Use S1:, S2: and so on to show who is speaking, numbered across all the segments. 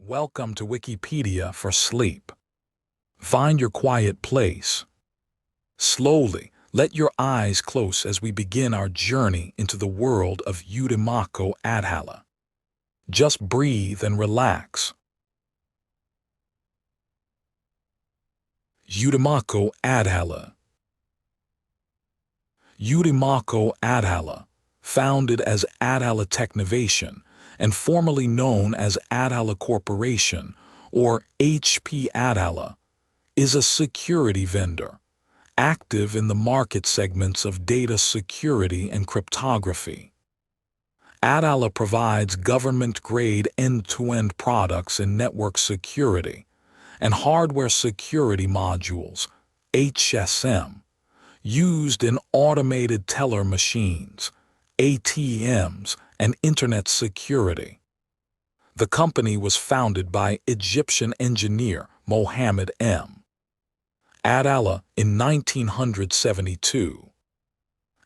S1: Welcome to Wikipedia for sleep. Find your quiet place. Slowly, let your eyes close as we begin our journey into the world of Utimaco Atalla. Just breathe and relax. Utimaco Atalla. Utimaco Atalla, founded as Atalla Technovation and formerly known as Atalla Corporation, or HP Atalla, is a security vendor, active in the market segments of data security and cryptography. Atalla provides government-grade end-to-end products in network security and hardware security modules, HSM, used in automated teller machines, ATMs, and Internet security. The company was founded by Egyptian engineer Mohammed M. Atalla in 1972.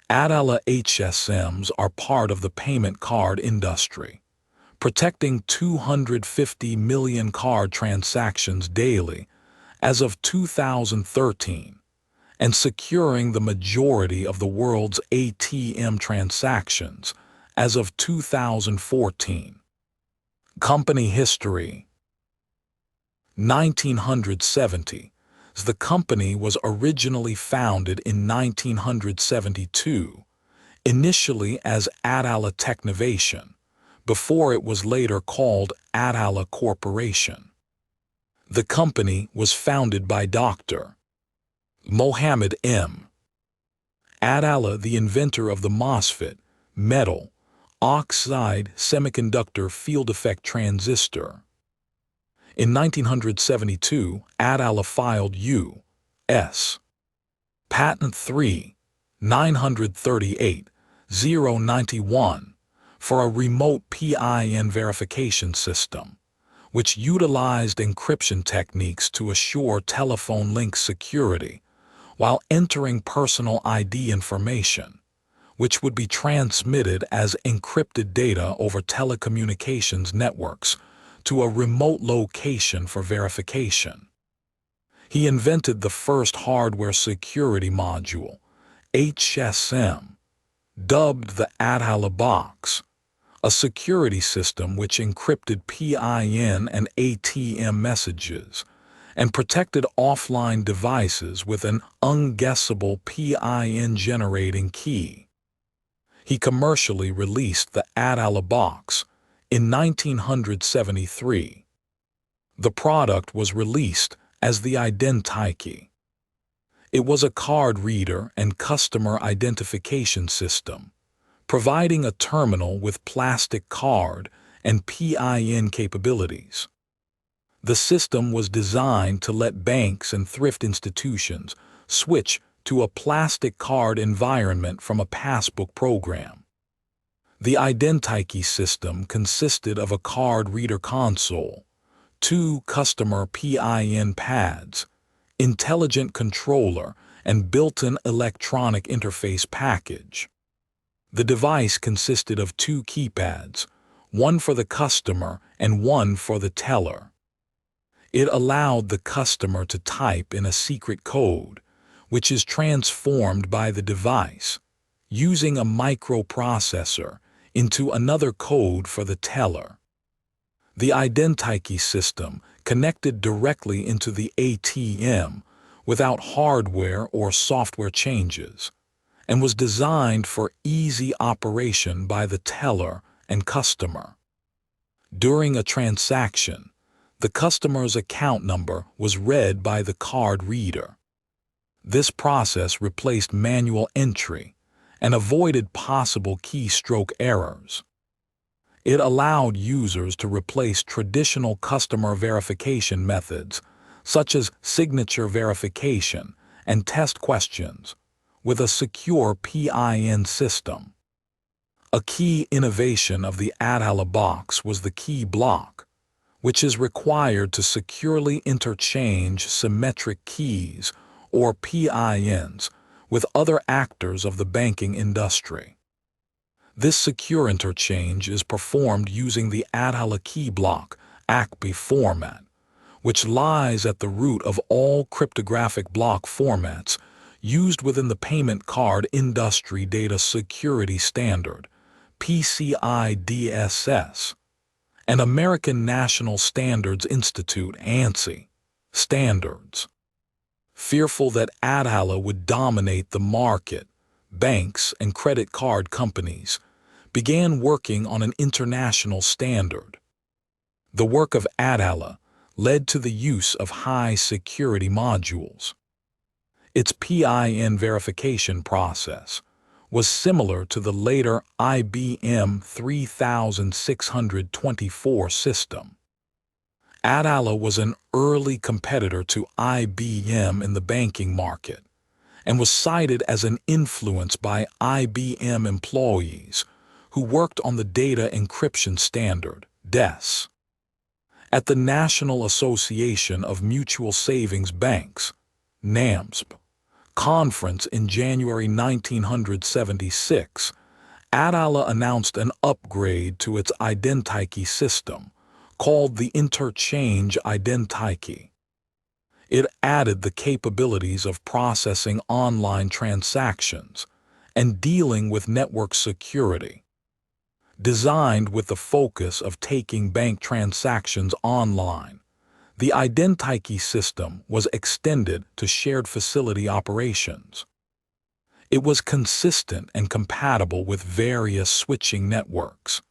S1: Atalla HSMs are part of the payment card industry, protecting 250 million card transactions daily as of 2013 and securing the majority of the world's ATM transactions as of 2014. Company history. 1970. The company was originally founded in 1972, initially as Atalla Technovation, before it was later called Atalla Corporation. The company was founded by Dr. Mohammed M. Atalla, the inventor of the MOSFET, metal oxide semiconductor field effect transistor. In 1972, Atalla filed U.S. Patent 3,938,091 for a remote PIN verification system, which utilized encryption techniques to assure telephone link security while entering personal ID information, which would be transmitted as encrypted data over telecommunications networks to a remote location for verification. He invented the first hardware security module, HSM, dubbed the Atalla box, a security system which encrypted PIN and ATM messages and protected offline devices with an unguessable PIN generating key. He commercially released the Atalla box in 1973. The product was released as the Identikey. It was a card reader and customer identification system, providing a terminal with plastic card and PIN capabilities. The system was designed to let banks and thrift institutions switch to a plastic card environment from a passbook program. The Identikey system consisted of a card reader console, 2 customer PIN pads, intelligent controller, and built-in electronic interface package. The device consisted of 2 keypads, one for the customer and one for the teller. It allowed the customer to type in a secret code, which is transformed by the device, using a microprocessor, into another code for the teller. The Identikey system connected directly into the ATM without hardware or software changes, and was designed for easy operation by the teller and customer. During a transaction, the customer's account number was read by the card reader. This process replaced manual entry and avoided possible keystroke errors. It allowed users to replace traditional customer verification methods, such as signature verification and test questions, with a secure PIN system. A key innovation of the Atalla box was the key block, which is required to securely interchange symmetric keys or PINs with other actors of the banking industry. This secure interchange is performed using the Atalla key block ACPI format, which lies at the root of all cryptographic block formats used within the Payment Card Industry Data Security Standard, PCI DSS, and American National Standards Institute ANSI standards. Fearful that Atalla would dominate the market, banks and credit card companies began working on an international standard. The work of Atalla led to the use of high-security modules. Its PIN verification process was similar to the later IBM 3624 system. Atalla was an early competitor to IBM in the banking market and was cited as an influence by IBM employees who worked on the data encryption standard, DES. At the National Association of Mutual Savings Banks, NAMSB, conference in January 1976, Atalla announced an upgrade to its identity system, called the Interchange Identity. It added the capabilities of processing online transactions and dealing with network security. Designed with the focus of taking bank transactions online, the identity system was extended to shared facility operations. It was consistent and compatible with various switching networks,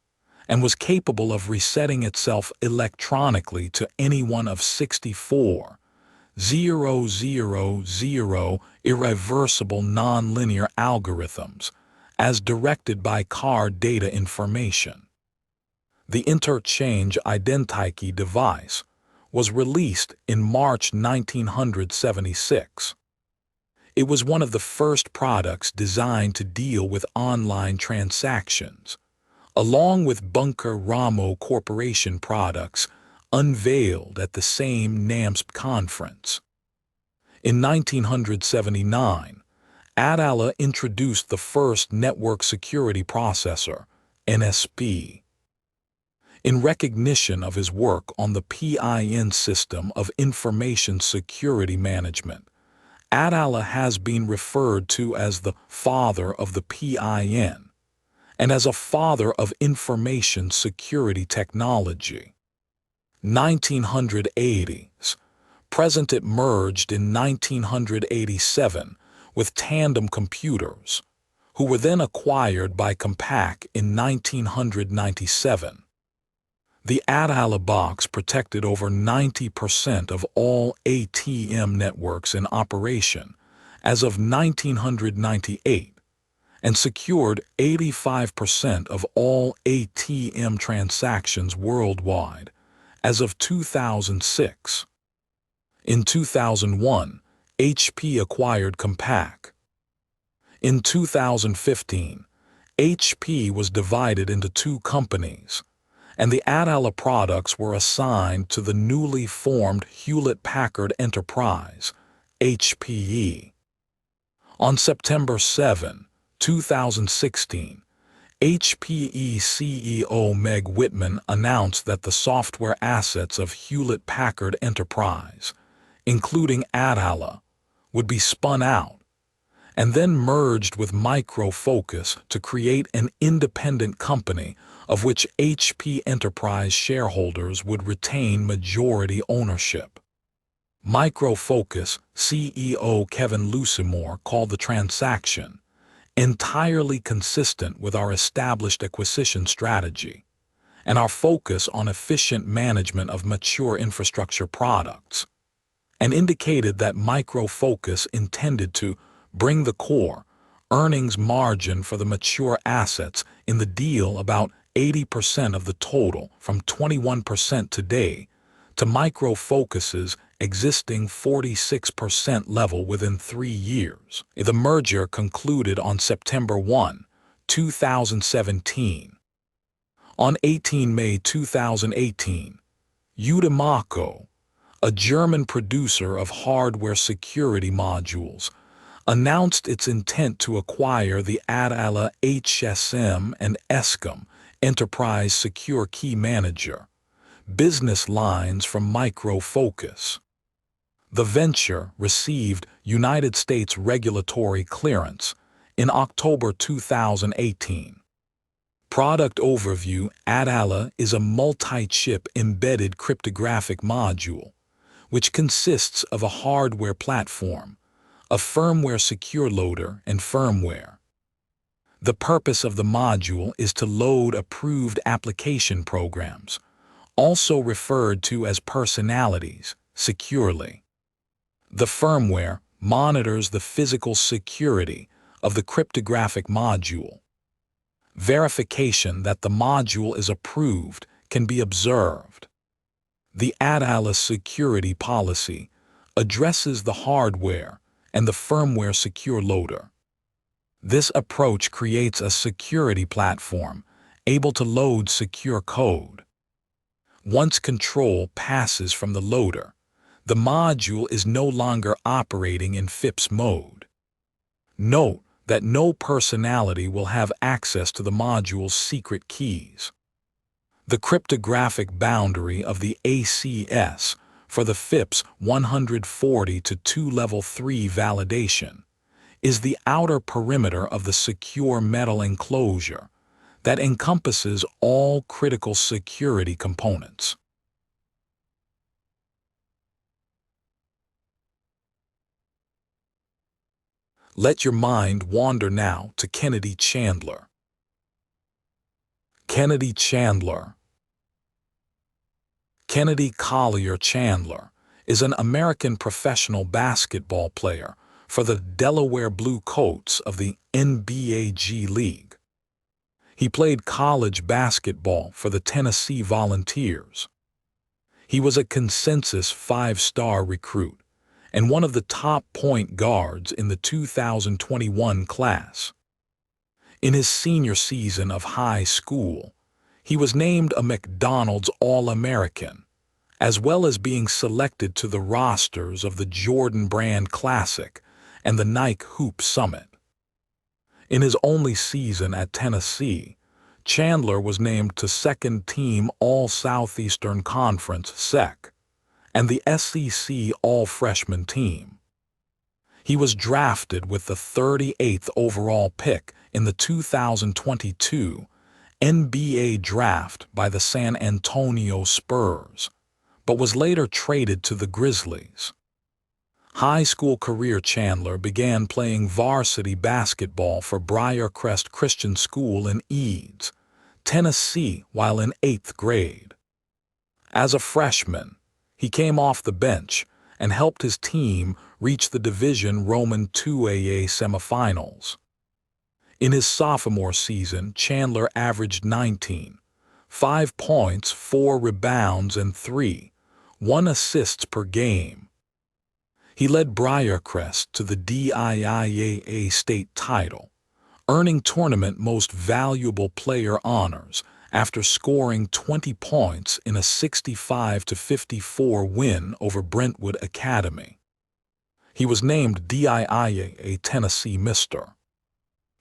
S1: and was capable of resetting itself electronically to any one of 64,000 irreversible nonlinear algorithms as directed by card data information. The Interchange Identity device was released in March 1976. It was one of the first products designed to deal with online transactions, along with Bunker Ramo Corporation products unveiled at the same NAMSB conference. In 1979, Atalla introduced the first network security processor, NSP. In recognition of his work on the PIN system of information security management, Atalla has been referred to as the father of the PIN and as a father of information security technology. 1980s, present it merged in 1987 with Tandem Computers, who were then acquired by Compaq in 1997. The Atalla box protected over 90% of all ATM networks in operation as of 1998 and secured 85% of all ATM transactions worldwide as of 2006. In 2001, HP acquired Compaq. In 2015, HP was divided into two companies, and the Atalla products were assigned to the newly formed Hewlett-Packard Enterprise, HPE. On September 7, 2016, HPE CEO Meg Whitman announced that the software assets of Hewlett-Packard Enterprise, including Atalla, would be spun out and then merged with Micro Focus to create an independent company of which HP Enterprise shareholders would retain majority ownership. Micro Focus CEO Kevin Lucimore called the transaction entirely consistent with our established acquisition strategy and our focus on efficient management of mature infrastructure products, and indicated that Micro Focus intended to bring the core earnings margin for the mature assets in the deal about 80% of the total from 21% today to Micro Focus's existing 46% level within 3 years. The merger concluded on September 1, 2017. On 18 May 2018, Utimaco, a German producer of hardware security modules, announced its intent to acquire the Atalla HSM and ESCOM Enterprise Secure Key Manager, business lines from Micro Focus. The venture received United States regulatory clearance in October 2018. Product overview: Atalla is a multi-chip embedded cryptographic module, which consists of a hardware platform, a firmware secure loader, and firmware. The purpose of the module is to load approved application programs, also referred to as personalities, securely. The firmware monitors the physical security of the cryptographic module. Verification that the module is approved can be observed. The Atalla security policy addresses the hardware and the firmware secure loader. This approach creates a security platform able to load secure code. Once control passes from the loader, the module is no longer operating in FIPS mode. Note that no personality will have access to the module's secret keys. The cryptographic boundary of the ACS for the FIPS 140-2 Level 3 validation is the outer perimeter of the secure metal enclosure that encompasses all critical security components. Let your mind wander now to Kennedy Chandler. Kennedy Chandler. Kennedy Collier Chandler is an American professional basketball player for the Delaware Blue Coats of the NBA G League. He played college basketball for the Tennessee Volunteers. He was a consensus 5-star recruit and one of the top point guards in the 2021 class. In his senior season of high school, he was named a McDonald's All-American, as well as being selected to the rosters of the Jordan Brand Classic and the Nike Hoop Summit. In his only season at Tennessee, Chandler was named to second-team All-Southeastern Conference (SEC) and the SEC All-Freshman team. He was drafted with the 38th overall pick in the 2022 NBA Draft by the San Antonio Spurs, but was later traded to the Grizzlies. High school career: Chandler began playing varsity basketball for Briarcrest Christian School in Eads, Tennessee, while in 8th grade. As a freshman, he came off the bench and helped his team reach the Division Roman IIA semifinals. In his sophomore season, Chandler averaged 19, 5 points, 4 rebounds, and 1 assists per game. He led Briarcrest to the DIIAA state title, earning tournament most valuable player honors after scoring 20 points in a 65-54 win over Brentwood Academy. He was named DIIAA Tennessee Mr.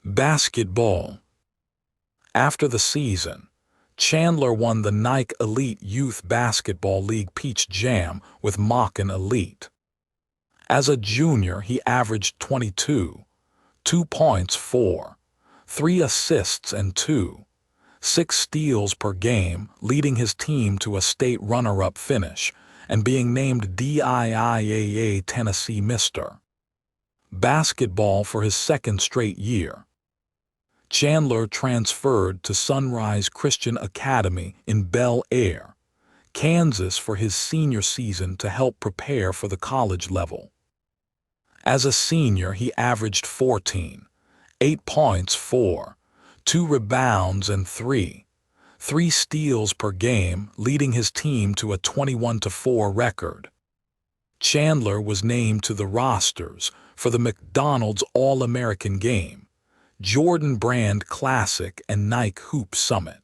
S1: Basketball. After the season, Chandler won the Nike Elite Youth Basketball League Peach Jam with Macon Elite. As a junior, he averaged 22, 2 points, 3 assists, and 6 steals per game, leading his team to a state runner-up finish and being named DIIAA Tennessee Mr. Basketball for his second straight year. Chandler transferred to Sunrise Christian Academy in Bel Air, Kansas for his senior season to help prepare for the college level. As a senior, he averaged 14, 8 points, 2 rebounds, and 3 steals per game, leading his team to a 21-4 record. Chandler was named to the rosters for the McDonald's All-American Game, Jordan Brand Classic, and Nike Hoop Summit.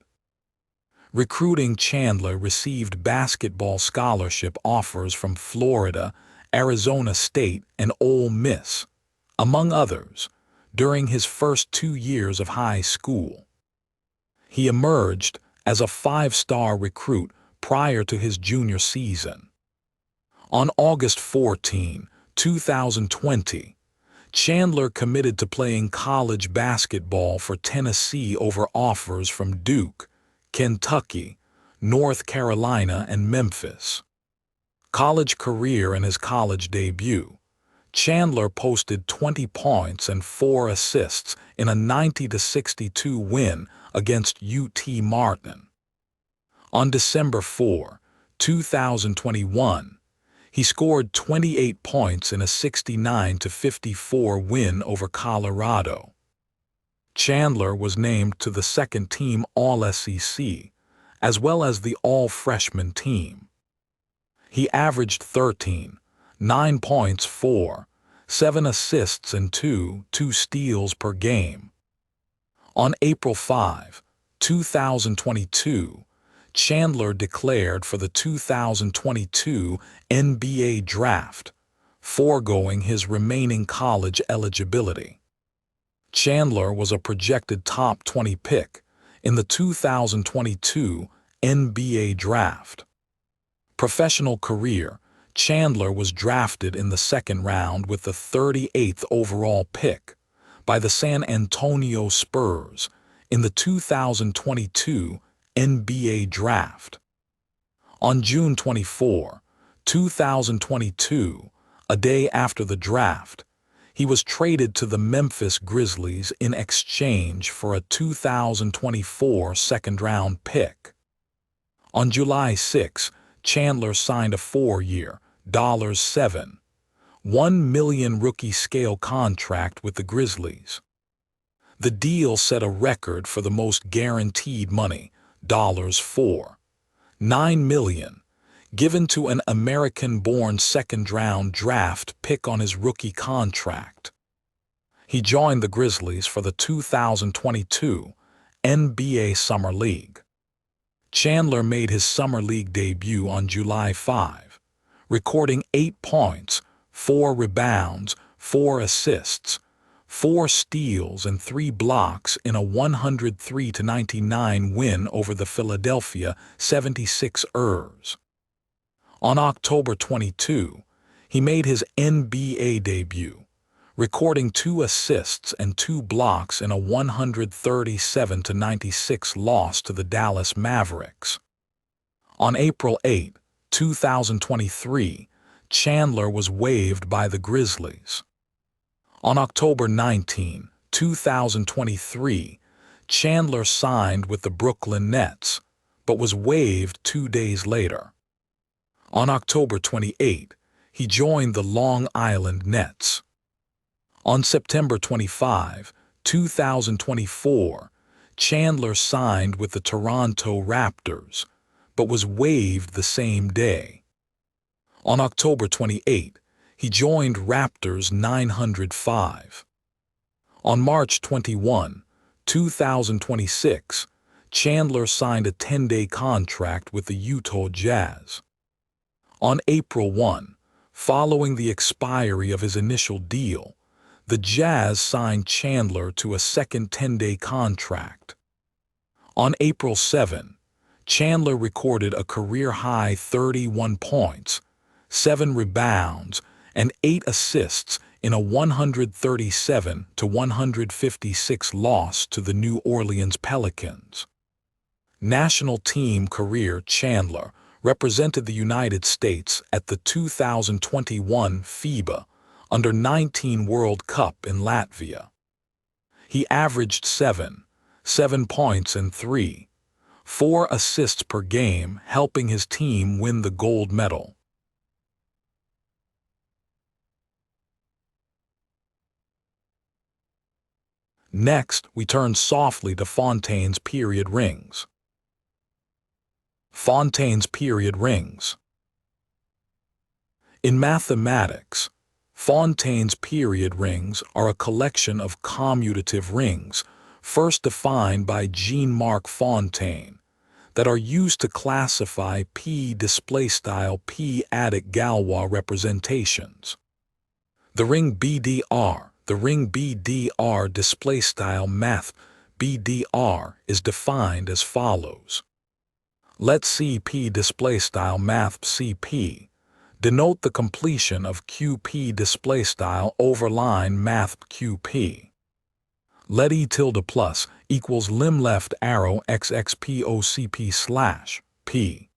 S1: Recruiting: Chandler received basketball scholarship offers from Florida, Arizona State, and Ole Miss, among others, during his first 2 years of high school. He emerged as a 5-star recruit prior to his junior season. On August 14, 2020, Chandler committed to playing college basketball for Tennessee over offers from Duke, Kentucky, North Carolina, and Memphis. College career and his college debut. Chandler posted 20 points and 4 assists in a 90-62 win against UT Martin. On December 4, 2021, he scored 28 points in a 69-54 win over Colorado. Chandler was named to the second-team All-SEC, as well as the All-Freshman team. He averaged 13, 9 points, 4, 7 assists, and 2 steals per game. On April 5, 2022, Chandler declared for the 2022 NBA Draft, foregoing his remaining college eligibility. Chandler was a projected top 20 pick in the 2022 NBA Draft. Professional career. Chandler was drafted in the second round with the 38th overall pick by the San Antonio Spurs in the 2022 NBA Draft. On June 24, 2022, a day after the draft, he was traded to the Memphis Grizzlies in exchange for a 2024 second-round pick. On July 6, Chandler signed a 4-year, $7.1 million rookie-scale contract with the Grizzlies. The deal set a record for the most guaranteed money, $4.9 million, given to an American-born second-round draft pick on his rookie contract. He joined the Grizzlies for the 2022 NBA Summer League. Chandler made his Summer League debut on July 5, recording 8 points, 4 rebounds, 4 assists, 4 steals, and 3 blocks in a 103-99 win over the Philadelphia 76ers. On October 22, he made his NBA debut, recording 2 assists and 2 blocks in a 137-96 loss to the Dallas Mavericks. On April 8, 2023, Chandler was waived by the Grizzlies. On October 19, 2023, Chandler signed with the Brooklyn Nets, but was waived 2 days later. On October 28, he joined the Long Island Nets. On September 25, 2024, Chandler signed with the Toronto Raptors, but was waived the same day. On October 28, he joined Raptors 905. On March 21, 2026, Chandler signed a 10-day contract with the Utah Jazz. On April 1, following the expiry of his initial deal, the Jazz signed Chandler to a second 10-day contract. On April 7, Chandler recorded a career-high 31 points, 7 rebounds, and 8 assists in a 137-156 loss to the New Orleans Pelicans. National team career. Chandler represented the United States at the 2021 FIBA Under-19 World Cup in Latvia. He averaged 7 points and 4 assists per game, helping his team win the gold medal. Next, we turn softly to Fontaine's period rings. Fontaine's period rings. In mathematics, Fontaine's period rings are a collection of commutative rings, first defined by Jean-Marc Fontaine, that are used to classify p p-adic Galois representations. The ring BDR, math BDR is defined as follows. Let CP display style math CP denote the completion of QP display style overline math QP. Let E tilde plus equals lim left arrow XXPOCP slash P.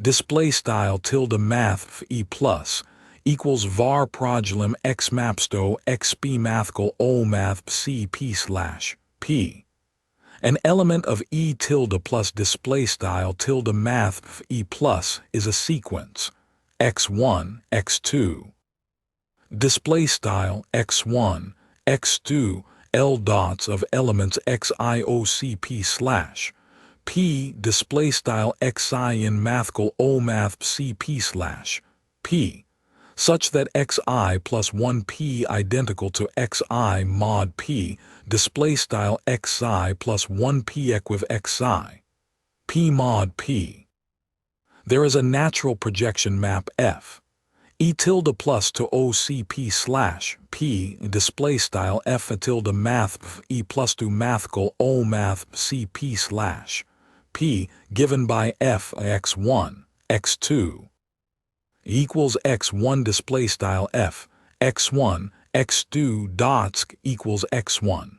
S1: Display style tilde math E plus equals var proglim X mapsto XP mathcal O math CP slash P. An element of E tilde plus display style tilde math E plus is a sequence x1, x2. Display style x1, x2, L dots of elements XIOCP slash P display style XI in mathcal O math CP slash P, such that XI plus 1P identical to XI mod P display style XI plus 1P equiv XI, P mod P. There is a natural projection map F. E tilde plus to OCP slash P display style F tilde math E plus to mathcal O math CP slash P given by F x1, x2 equals x1 display style F x1, x2 dots equals x1.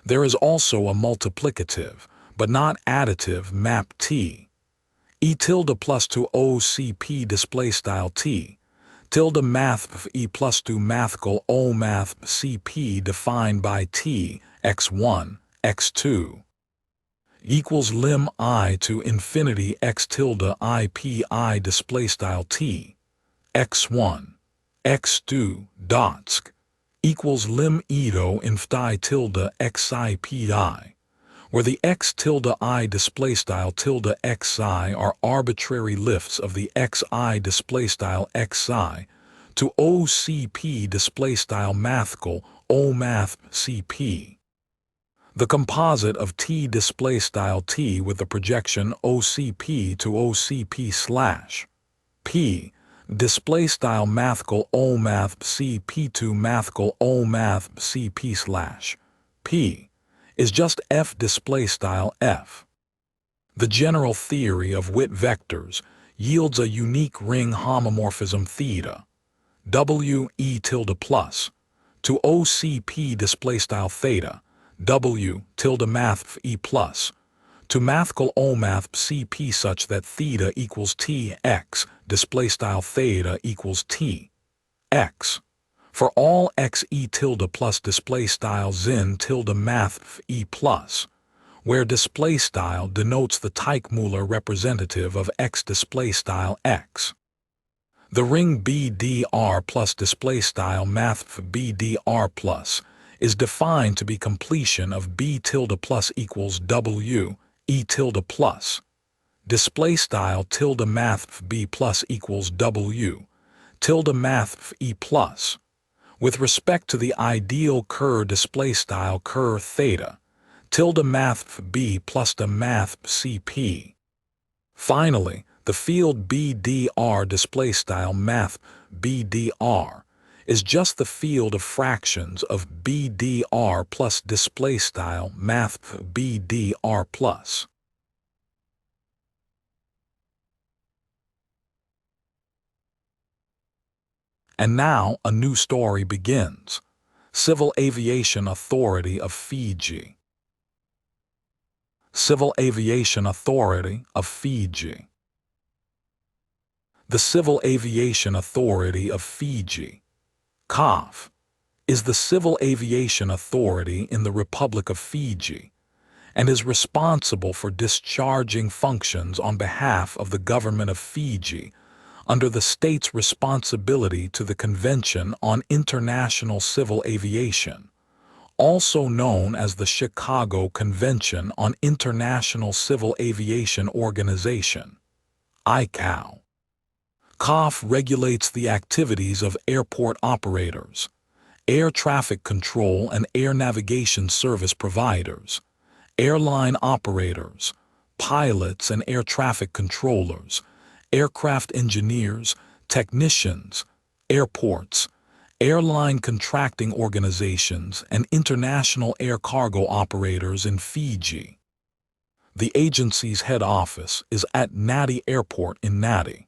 S1: There is also a multiplicative, but not additive map T. E tilde plus to OCP display style T, tilde math E plus to mathcal O math CP defined by T, x1, x2, equals lim I to infinity x tilde IPI display style T, x1, x2 dots, equals lim edo infti tilde XIPI, where the x tilde I display style tilde XI are arbitrary lifts of the XI display style XI to OCP display style mathcal O math CP. The composite of T display style T with the projection OCP to OCP slash P display style mathcal O math CP to mathcal O math CP slash P is just F display style F. The general theory of Witt vectors yields a unique ring homomorphism theta W E tilde plus to OCP display style theta W tilde math E plus to mathcal O math CP such that theta equals T x display style theta equals T x for all x E tilde plus display style zin tilde math E plus, where display style denotes the Teichmuller representative of x display style x. The ring BDR plus display style math BDR plus is defined to be completion of B tilde plus equals W E tilde plus display style tilde math B plus equals W tilde math E plus with respect to the ideal Kerr display style Kerr theta tilde math B plus the math CP. Finally, the field BDR display style math BDR is just the field of fractions of BDR plus display style math BDR plus. And now a new story begins. Civil Aviation Authority of Fiji. Civil Aviation Authority of Fiji. The Civil Aviation Authority of Fiji, CAF, is the civil aviation authority in the Republic of Fiji and is responsible for discharging functions on behalf of the government of Fiji under the state's responsibility to the Convention on International Civil Aviation, also known as the Chicago Convention on International Civil Aviation Organization, ICAO. CAF regulates the activities of airport operators, air traffic control and air navigation service providers, airline operators, pilots and air traffic controllers, aircraft engineers, technicians, airports, airline contracting organizations, and international air cargo operators in Fiji. The agency's head office is at Nadi Airport in Nadi.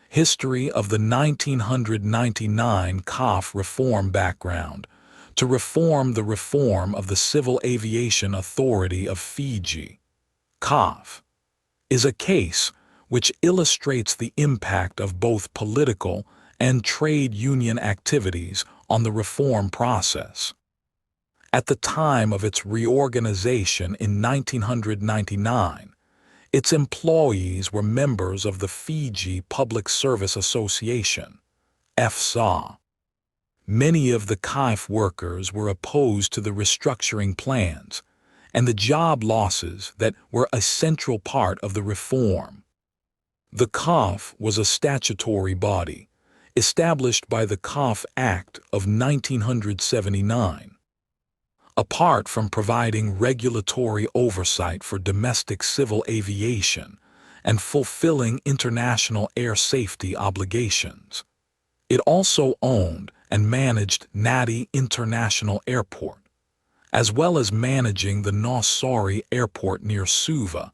S1: History of the 1999 CAF reform background. To reform the reform of the Civil Aviation Authority of Fiji, CAF, is a case which illustrates the impact of both political and trade union activities on the reform process. At the time of its reorganization in 1999, its employees were members of the Fiji Public Service Association, FSA. Many of the CAF workers were opposed to the restructuring plans and the job losses that were a central part of the reform. The CAF was a statutory body, established by the CAF Act of 1979. Apart from providing regulatory oversight for domestic civil aviation and fulfilling international air safety obligations, it also owned and managed Nadi International Airport, as well as managing the Nausori Airport near Suva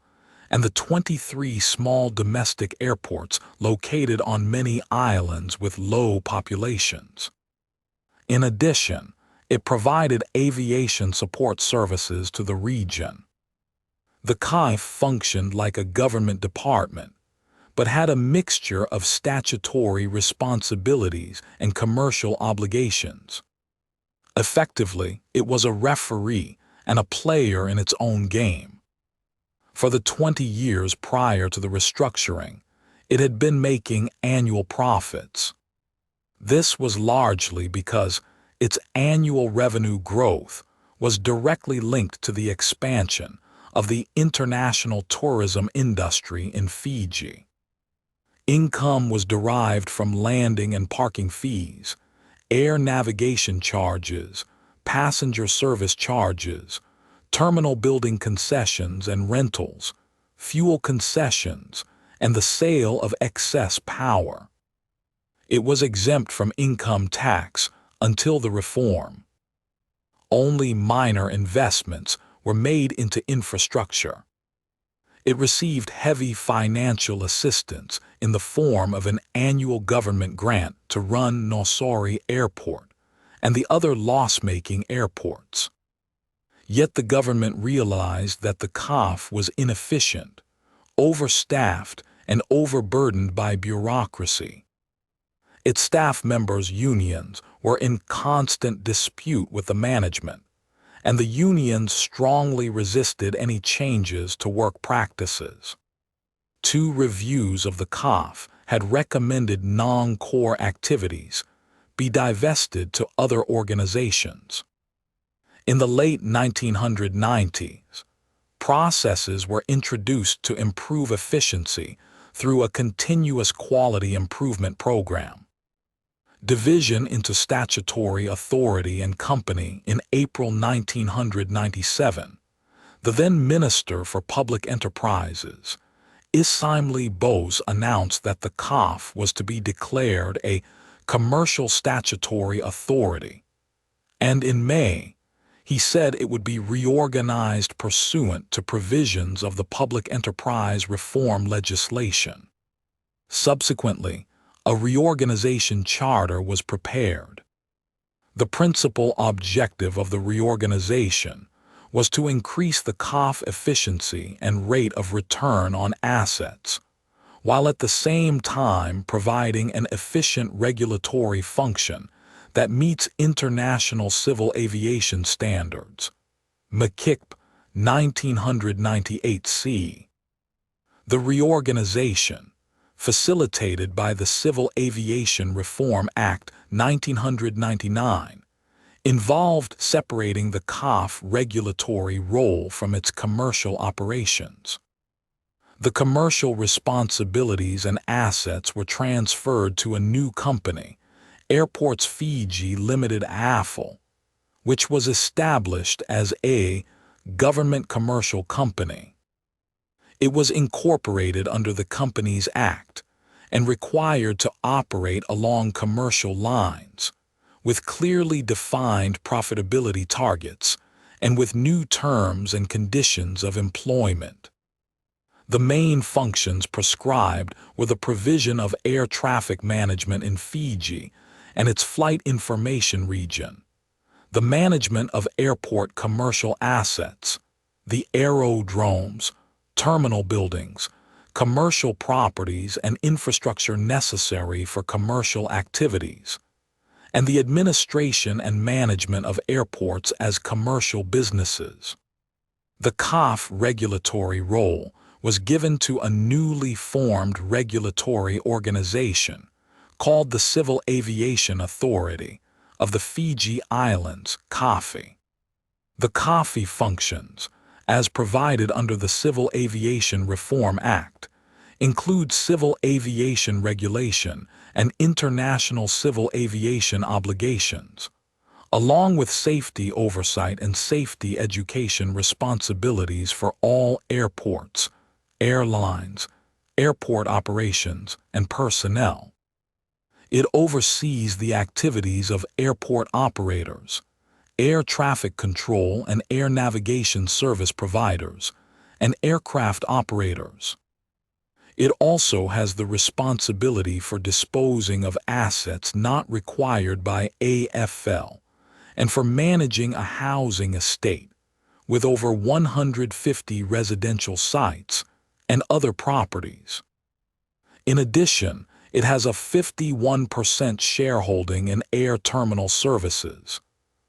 S1: and the 23 small domestic airports located on many islands with low populations. In addition, it provided aviation support services to the region. The CAF functioned like a government department, but had a mixture of statutory responsibilities and commercial obligations. Effectively, it was a referee and a player in its own game. For the 20 years prior to the restructuring, it had been making annual profits. This was largely because its annual revenue growth was directly linked to the expansion of the international tourism industry in Fiji. Income was derived from landing and parking fees, air navigation charges, passenger service charges, terminal building concessions and rentals, fuel concessions, and the sale of excess power. It was exempt from income tax until the reform. Only minor investments were made into infrastructure. It received heavy financial assistance in the form of an annual government grant to run Nausori Airport and the other loss-making airports. Yet the government realized that the CAF was inefficient, overstaffed, and overburdened by bureaucracy. Its staff members' unions were in constant dispute with the management, and the unions strongly resisted any changes to work practices. 2 reviews of the CAF had recommended non-core activities be divested to other organizations. In the late 1990s, processes were introduced to improve efficiency through a continuous quality improvement program. Division into statutory authority and company in April 1997, the then Minister for Public Enterprises, Ismaili Bose, announced that the CAF was to be declared a commercial statutory authority, and in May, he said it would be reorganized pursuant to provisions of the public enterprise reform legislation. Subsequently, a reorganization charter was prepared. The principal objective of the reorganization was to increase the CAF efficiency and rate of return on assets, while at the same time providing an efficient regulatory function that meets international civil aviation standards. McKipp, 1998c. The reorganization, facilitated by the Civil Aviation Reform Act 1999, involved separating the CAF regulatory role from its commercial operations. The commercial responsibilities and assets were transferred to a new company, Airports Fiji Limited AFL, which was established as a government commercial company. It was incorporated under the Companies Act and required to operate along commercial lines, with clearly defined profitability targets and with new terms and conditions of employment. The main functions prescribed were the provision of air traffic management in Fiji and its flight information region, the management of airport commercial assets, the aerodromes, terminal buildings, commercial properties and infrastructure necessary for commercial activities, and the administration and management of airports as commercial businesses. The CAF regulatory role was given to a newly formed regulatory organization called the Civil Aviation Authority of the Fiji Islands, CAFI. The CAFI functions, as provided under the Civil Aviation Reform Act, include civil aviation regulation and international civil aviation obligations, along with safety oversight and safety education responsibilities for all airports, airlines, airport operations, and personnel. It oversees the activities of airport operators, air traffic control and air navigation service providers, and aircraft operators. It also has the responsibility for disposing of assets not required by AFL and for managing a housing estate with over 150 residential sites and other properties. In addition, it has a 51% shareholding in Air Terminal Services,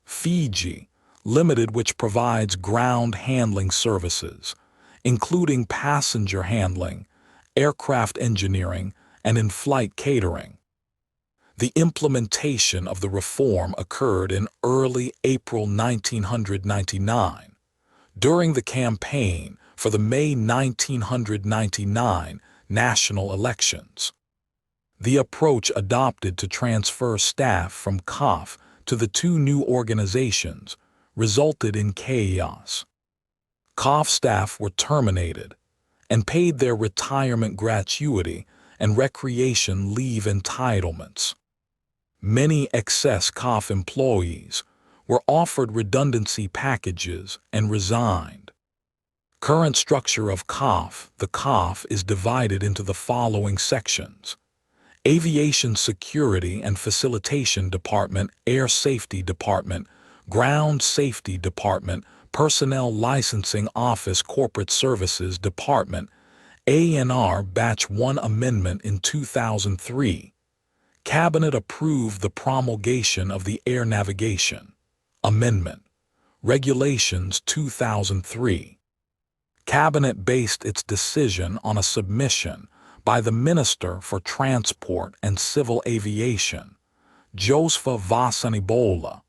S1: Fiji Limited, which provides ground handling services, including passenger handling, aircraft engineering, and in-flight catering. The implementation of the reform occurred in early April 1999, during the campaign for the May 1999 national elections. The approach adopted to transfer staff from CAF to the two new organizations resulted in chaos. CAF staff were terminated and paid their retirement gratuity and recreation leave entitlements. Many excess CAF employees were offered redundancy packages and resigned. Current structure of CAF. The CAF is divided into the following sections: Aviation Security and Facilitation Department, Air Safety Department, Ground Safety Department, Personnel Licensing Office, Corporate Services Department. ANR Batch 1 Amendment in 2003. Cabinet approved the promulgation of the Air Navigation Amendment Regulations 2003. Cabinet based its decision on a submission by the Minister for Transport and Civil Aviation, Joseph Vasanibola,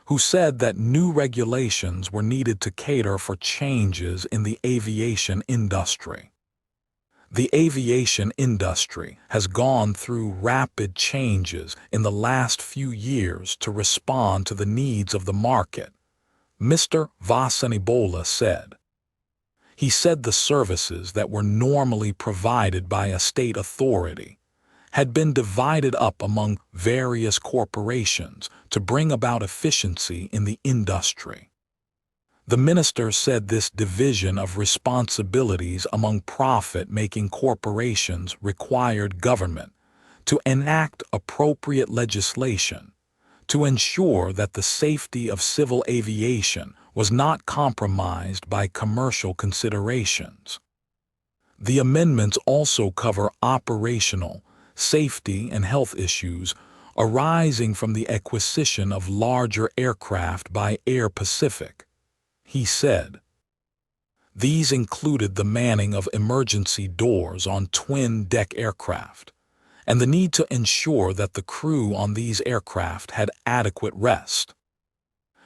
S1: who said that new regulations were needed to cater for changes in the aviation industry. The aviation industry has gone through rapid changes in the last few years to respond to the needs of the market, Mr. Vasanibola said. He said the services that were normally provided by a state authority had been divided up among various corporations to bring about efficiency in the industry. The minister said this division of responsibilities among profit-making corporations required government to enact appropriate legislation to ensure that the safety of civil aviation was not compromised by commercial considerations. The amendments also cover operational, safety, and health issues arising from the acquisition of larger aircraft by Air Pacific, he said. These included the manning of emergency doors on twin-deck aircraft, and the need to ensure that the crew on these aircraft had adequate rest.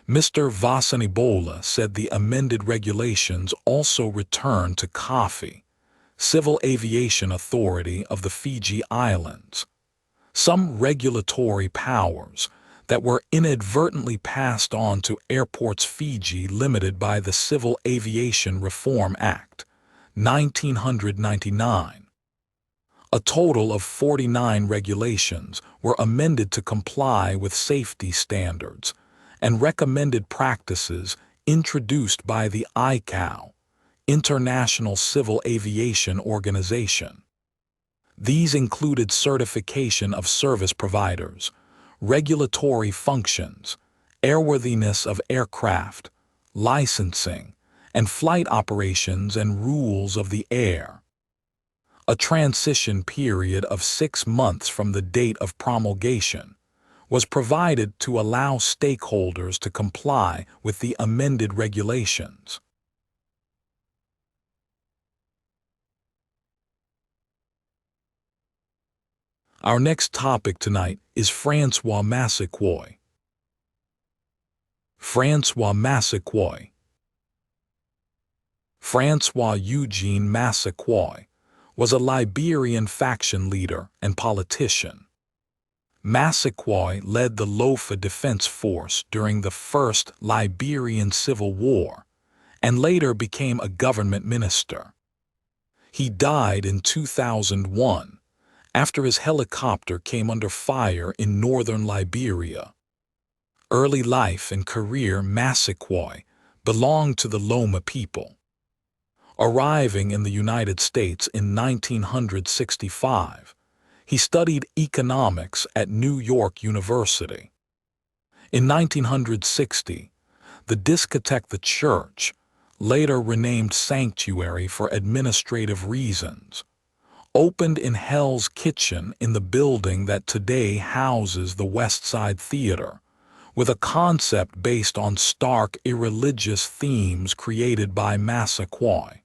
S1: Mr. Vasanibola said the amended regulations also returned to CAFI, Civil Aviation Authority of the Fiji Islands, some regulatory powers that were inadvertently passed on to Airports Fiji Limited by the Civil Aviation Reform Act, 1999. A total of 49 regulations were amended to comply with safety standards and recommended practices introduced by the ICAO, International Civil Aviation Organization. These included certification of service providers, regulatory functions, airworthiness of aircraft, licensing, and flight operations and rules of the air. A transition period of 6 months from the date of promulgation was provided to allow stakeholders to comply with the amended regulations. Our next topic tonight is Francois Massaquoi. Francois Massaquoi. Francois Eugene Massaquoi was a Liberian faction leader and politician. Massaquoi led the Lofa Defense Force during the First Liberian Civil War and later became a government minister. He died in 2001 after his helicopter came under fire in northern Liberia. Early life and career. Massaquoi belonged to the Loma people. Arriving in the United States in 1965, he studied economics at New York University. In 1960, the discotheque The Church, later renamed Sanctuary for administrative reasons, opened in Hell's Kitchen in the building that today houses the West Side Theater, with a concept based on stark irreligious themes created by Massaquoi.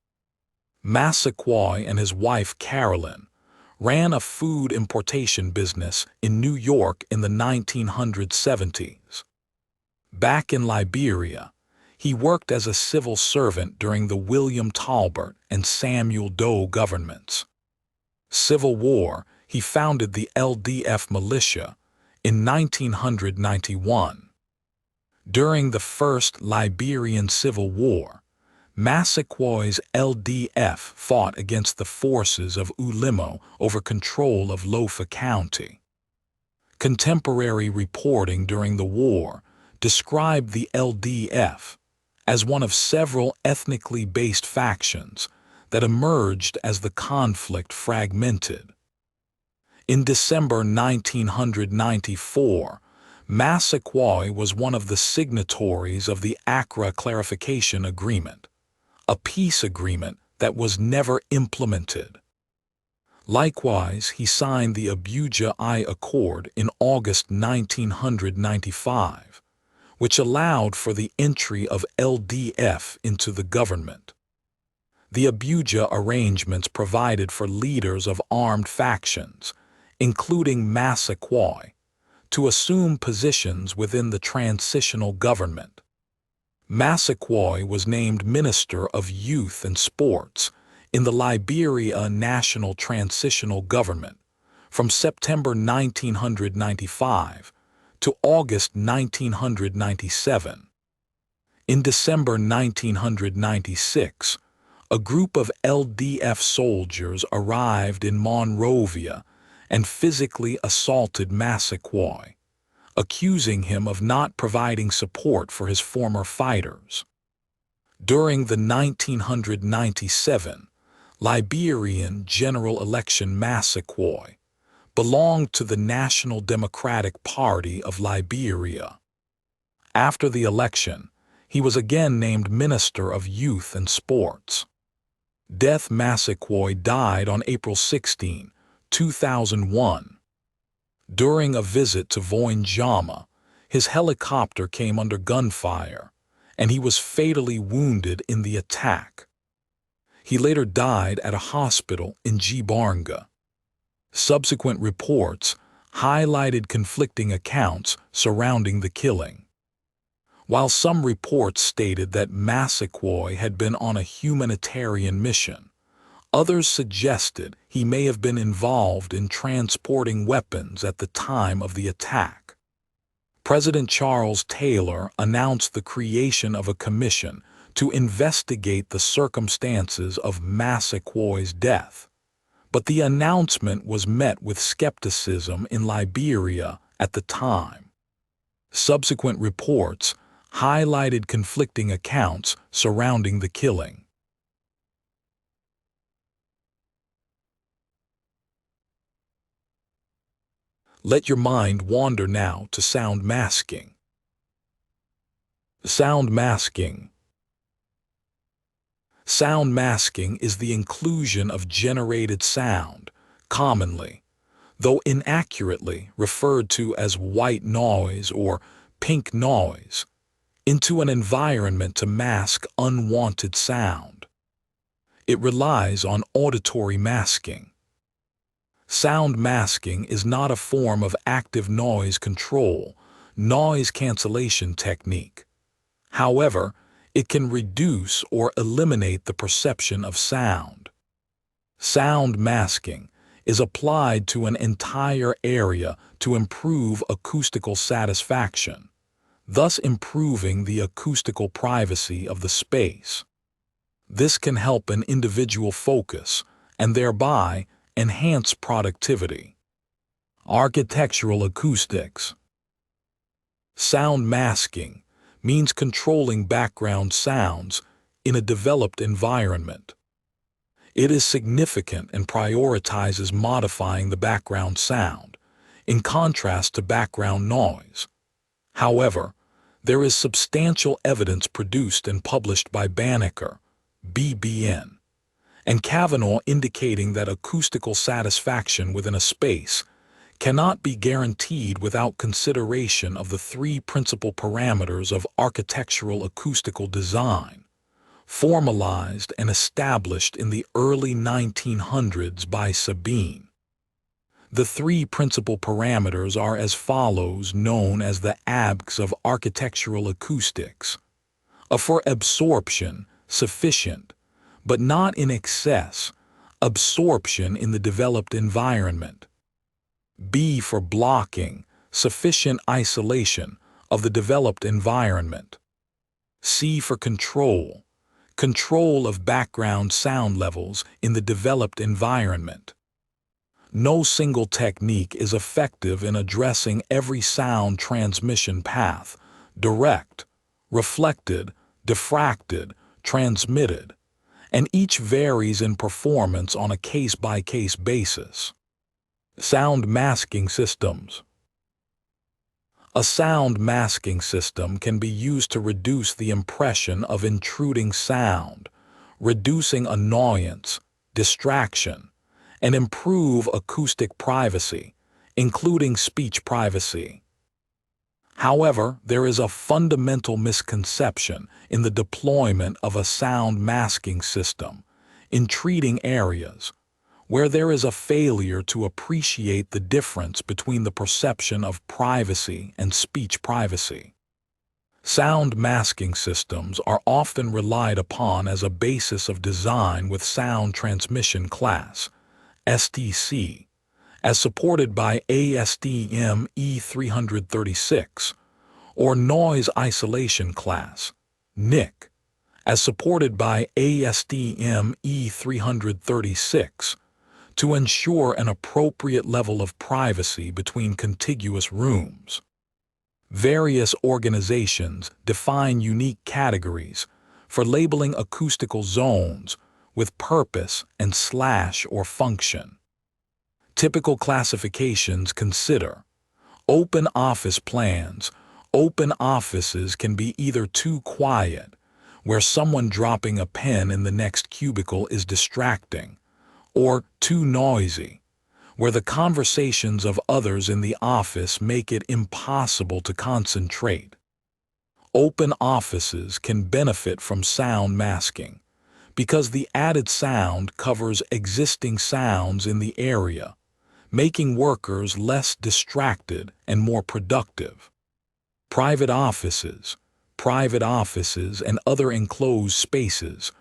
S1: Massaquoi and his wife Carolyn ran a food importation business in New York in the 1970s. Back in Liberia, he worked as a civil servant during the William Talbot and Samuel Doe governments. Civil War, he founded the LDF militia in 1991. During the First Liberian Civil War, Massaquoi's LDF fought against the forces of Ulimo over control of Lofa County. Contemporary reporting during the war described the LDF as one of several ethnically based factions that emerged as the conflict fragmented. In December 1994, Massaquoi was one of the signatories of the Accra Clarification Agreement, a peace agreement that was never implemented. Likewise, he signed the Abuja I Accord in August 1995, which allowed for the entry of LDF into the government. The Abuja arrangements provided for leaders of armed factions, including Massaquoi, to assume positions within the transitional government. Massaquoi was named Minister of Youth and Sports in the Liberia National Transitional Government from September 1995 to August 1997. In December 1996, a group of LDF soldiers arrived in Monrovia and physically assaulted Massaquoi, accusing him of not providing support for his former fighters. During the 1997 Liberian general election, Massaquoi belonged to the National Democratic Party of Liberia. After the election, he was again named Minister of Youth and Sports. Death. Massaquoi died on April 16, 2001. During a visit to Voinjama, his helicopter came under gunfire, and he was fatally wounded in the attack. He later died at a hospital in Jibarnga. Subsequent reports highlighted conflicting accounts surrounding the killing. While some reports stated that Massaquoi had been on a humanitarian mission, others suggested he may have been involved in transporting weapons at the time of the attack. President Charles Taylor announced the creation of a commission to investigate the circumstances of Massaquoi's death, but the announcement was met with skepticism in Liberia at the time. Subsequent reports highlighted conflicting accounts surrounding the killing. Let your mind wander now to sound masking. Sound masking. Sound masking is the inclusion of generated sound, commonly, though inaccurately referred to as white noise or pink noise, into an environment to mask unwanted sound. It relies on auditory masking. Sound masking is not a form of active noise control, noise cancellation technique. However, it can reduce or eliminate the perception of sound. Sound masking is applied to an entire area to improve acoustical satisfaction, thus improving the acoustical privacy of the space. This can help an individual focus and thereby enhance productivity. Architectural acoustics. Sound masking means controlling background sounds in a developed environment. It is significant and prioritizes modifying the background sound, in contrast to background noise. However, there is substantial evidence produced and published by Banneker, BBN, and Kavanaugh indicating that acoustical satisfaction within a space cannot be guaranteed without consideration of the three principal parameters of architectural acoustical design, formalized and established in the early 1900s by Sabine. The three principal parameters are as follows, known as the ABCs of architectural acoustics. A for absorption, sufficient, but not in excess, absorption in the developed environment. B for blocking, sufficient isolation of the developed environment. C for control, control of background sound levels in the developed environment. No single technique is effective in addressing every sound transmission path, direct, reflected, diffracted, transmitted, and each varies in performance on a case-by-case basis. Sound masking systems. A sound masking system can be used to reduce the impression of intruding sound, reducing annoyance, distraction, and improve acoustic privacy, including speech privacy. However, there is a fundamental misconception in the deployment of a sound masking system in treating areas where there is a failure to appreciate the difference between the perception of privacy and speech privacy. Sound masking systems are often relied upon as a basis of design with sound transmission class, STC, as supported by ASTM E336, or Noise Isolation Class, NIC, as supported by ASTM E336, to ensure an appropriate level of privacy between contiguous rooms. Various organizations define unique categories for labeling acoustical zones with purpose and / or function. Typical classifications consider open office plans. Open offices can be either too quiet, where someone dropping a pen in the next cubicle is distracting, or too noisy, where the conversations of others in the office make it impossible to concentrate. Open offices can benefit from sound masking because the added sound covers existing sounds in the area, making workers less distracted and more productive. Private offices and other enclosed spaces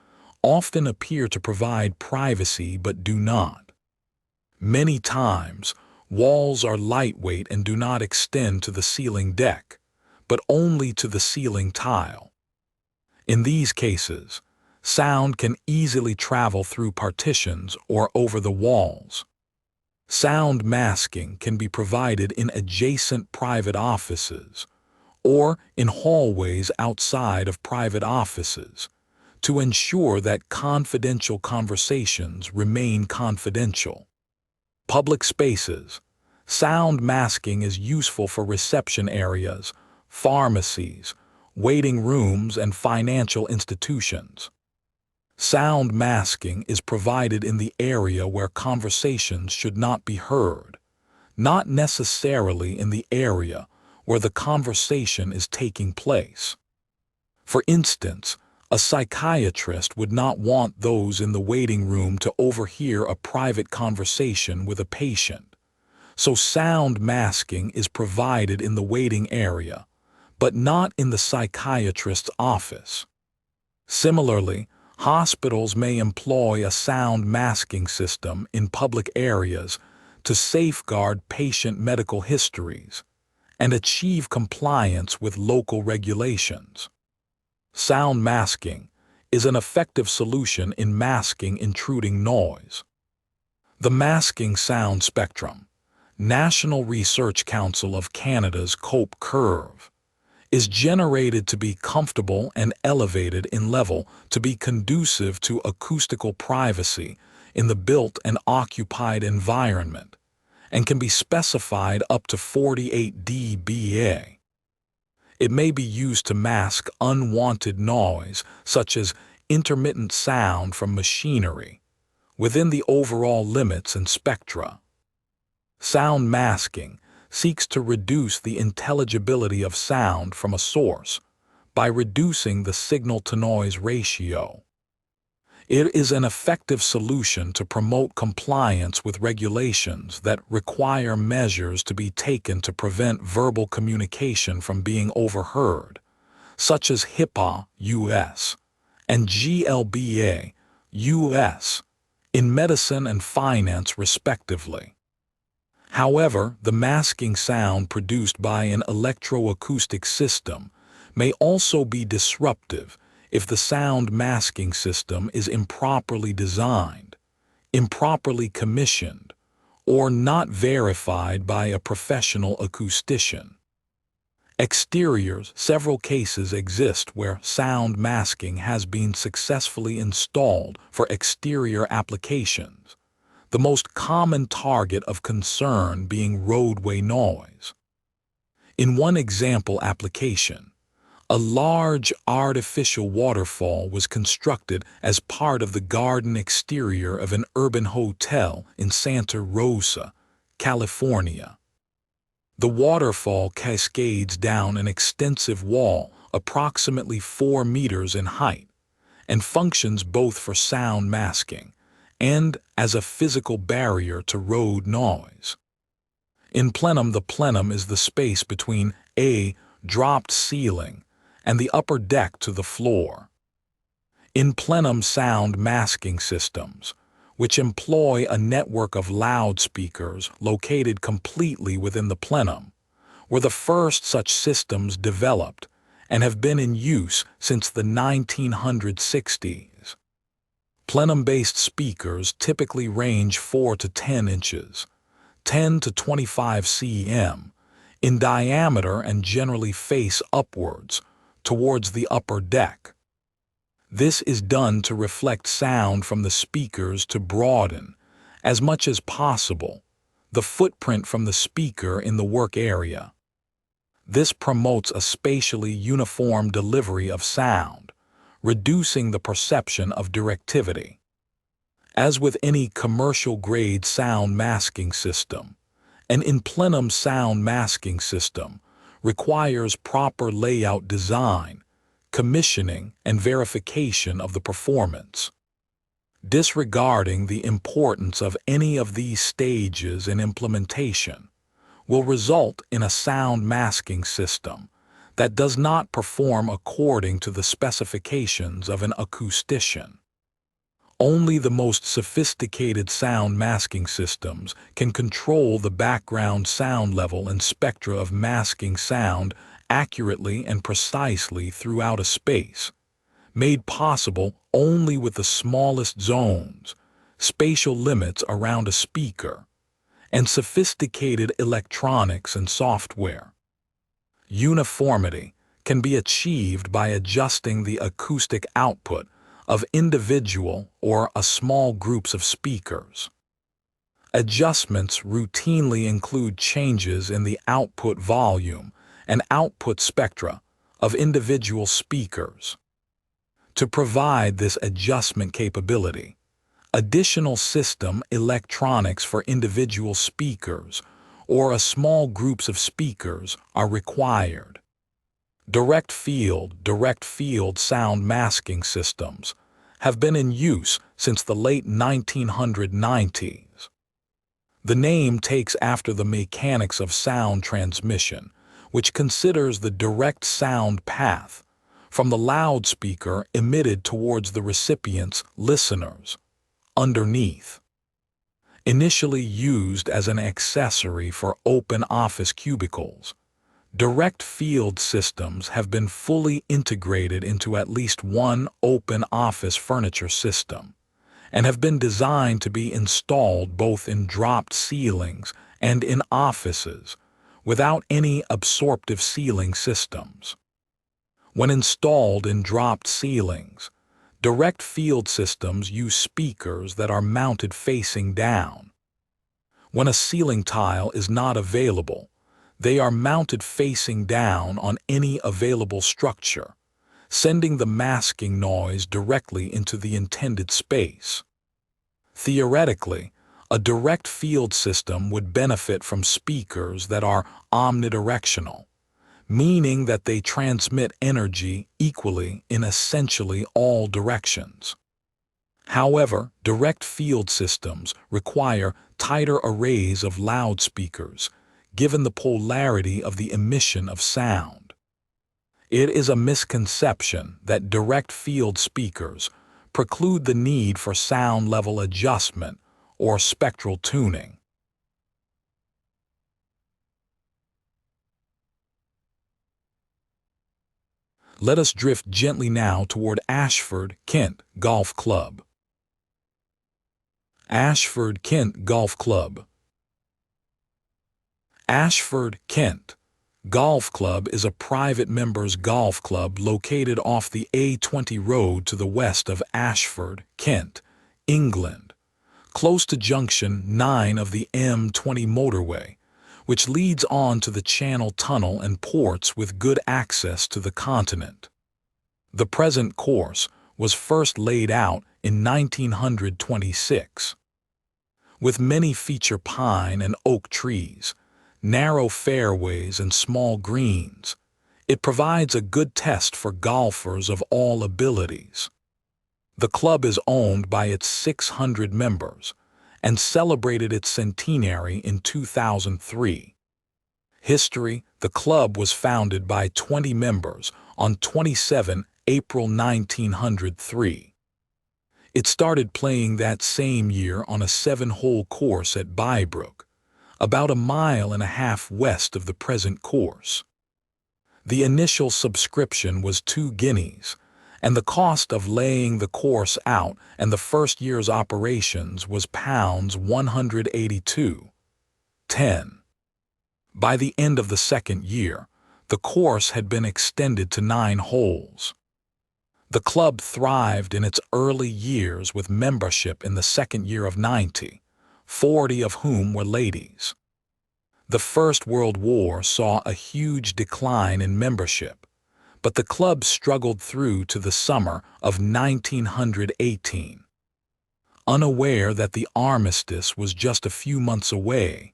S1: often appear to provide privacy but do not. Many times, walls are lightweight and do not extend to the ceiling deck, but only to the ceiling tile. In these cases, sound can easily travel through partitions or over the walls. Sound masking can be provided in adjacent private offices or in hallways outside of private offices, to ensure that confidential conversations remain confidential. Public spaces. Sound masking is useful for reception areas, pharmacies, waiting rooms, and financial institutions. Sound masking is provided in the area where conversations should not be heard, not necessarily in the area where the conversation is taking place. For instance, a psychiatrist would not want those in the waiting room to overhear a private conversation with a patient, so sound masking is provided in the waiting area, but not in the psychiatrist's office. Similarly, hospitals may employ a sound masking system in public areas to safeguard patient medical histories and achieve compliance with local regulations. Sound masking is an effective solution in masking intruding noise. The Masking Sound Spectrum, National Research Council of Canada's COPE curve, is generated to be comfortable and elevated in level to be conducive to acoustical privacy in the built and occupied environment, and can be specified up to 48 dBA. It may be used to mask unwanted noise, such as intermittent sound from machinery, within the overall limits and spectra. Sound masking seeks to reduce the intelligibility of sound from a source by reducing the signal-to-noise ratio. It is an effective solution to promote compliance with regulations that require measures to be taken to prevent verbal communication from being overheard, such as HIPAA, U.S., and GLBA, U.S., in medicine and finance respectively. However, the masking sound produced by an electroacoustic system may also be disruptive if the sound masking system is improperly designed, improperly commissioned, or not verified by a professional acoustician. Exteriors. Several cases exist where sound masking has been successfully installed for exterior applications, the most common target of concern being roadway noise. In one example application, a large artificial waterfall was constructed as part of the garden exterior of an urban hotel in Santa Rosa, California. The waterfall cascades down an extensive wall approximately 4 meters in height and functions both for sound masking and as a physical barrier to road noise. In plenum, the plenum is the space between a dropped ceiling and the upper deck to the floor. In plenum sound masking systems, which employ a network of loudspeakers located completely within the plenum, were the first such systems developed and have been in use since the 1960s. Plenum-based speakers typically range 4 to 10 inches, 10 to 25 cm, in diameter and generally face upwards towards the upper deck. This is done to reflect sound from the speakers to broaden, as much as possible, the footprint from the speaker in the work area. This promotes a spatially uniform delivery of sound, reducing the perception of directivity. As with any commercial-grade sound masking system, an in plenum sound masking system requires proper layout design, commissioning, and verification of the performance. Disregarding the importance of any of these stages in implementation will result in a sound masking system that does not perform according to the specifications of an acoustician. Only the most sophisticated sound masking systems can control the background sound level and spectra of masking sound accurately and precisely throughout a space, made possible only with the smallest zones, spatial limits around a speaker, and sophisticated electronics and software. uniformity can be achieved by adjusting the acoustic output of individual or a small groups of speakers. Adjustments routinely include changes in the output volume and output spectra of individual speakers. To provide this adjustment capability, additional system electronics for individual speakers or a small groups of speakers are required. Direct field sound masking systems have been in use since the late 1990s. The name takes after the mechanics of sound transmission, which considers the direct sound path from the loudspeaker emitted towards the recipient's listeners underneath. Initially used as an accessory for open office cubicles, direct field systems have been fully integrated into at least one open office furniture system and have been designed to be installed both in dropped ceilings and in offices without any absorptive ceiling systems. When installed in dropped ceilings, direct field systems use speakers that are mounted facing down. When a ceiling tile is not available, they are mounted facing down on any available structure, sending the masking noise directly into the intended space. Theoretically, a direct field system would benefit from speakers that are omnidirectional, meaning that they transmit energy equally in essentially all directions. However, direct field systems require tighter arrays of loudspeakers, given the polarity of the emission of sound. It is a misconception that direct field speakers preclude the need for sound level adjustment or spectral tuning. Let us drift gently now toward Ashford, Kent Golf Club. Ashford, Kent Golf Club. Ashford, Kent Golf Club is a private members golf club located off the A20 road to the west of Ashford, Kent, England, close to Junction 9 of the M20 motorway, which leads on to the Channel Tunnel and ports with good access to the continent. The present course was first laid out in 1926. With many feature pine and oak trees, narrow fairways and small greens, it provides a good test for golfers of all abilities. The club is owned by its 600 members and celebrated its centenary in 2003. History: the club was founded by 20 members on 27 April 1903. It started playing that same year on a 7-hole course at Bybrook, about a mile and a half west of the present course. The initial subscription was 2 guineas, and the cost of laying the course out and the first year's operations was £182.10. By the end of the second year, the course had been extended to 9 holes. The club thrived in its early years with membership in the second year of 90, 40 of whom were ladies. The First World War saw a huge decline in membership, but the club struggled through to the summer of 1918. Unaware that the armistice was just a few months away,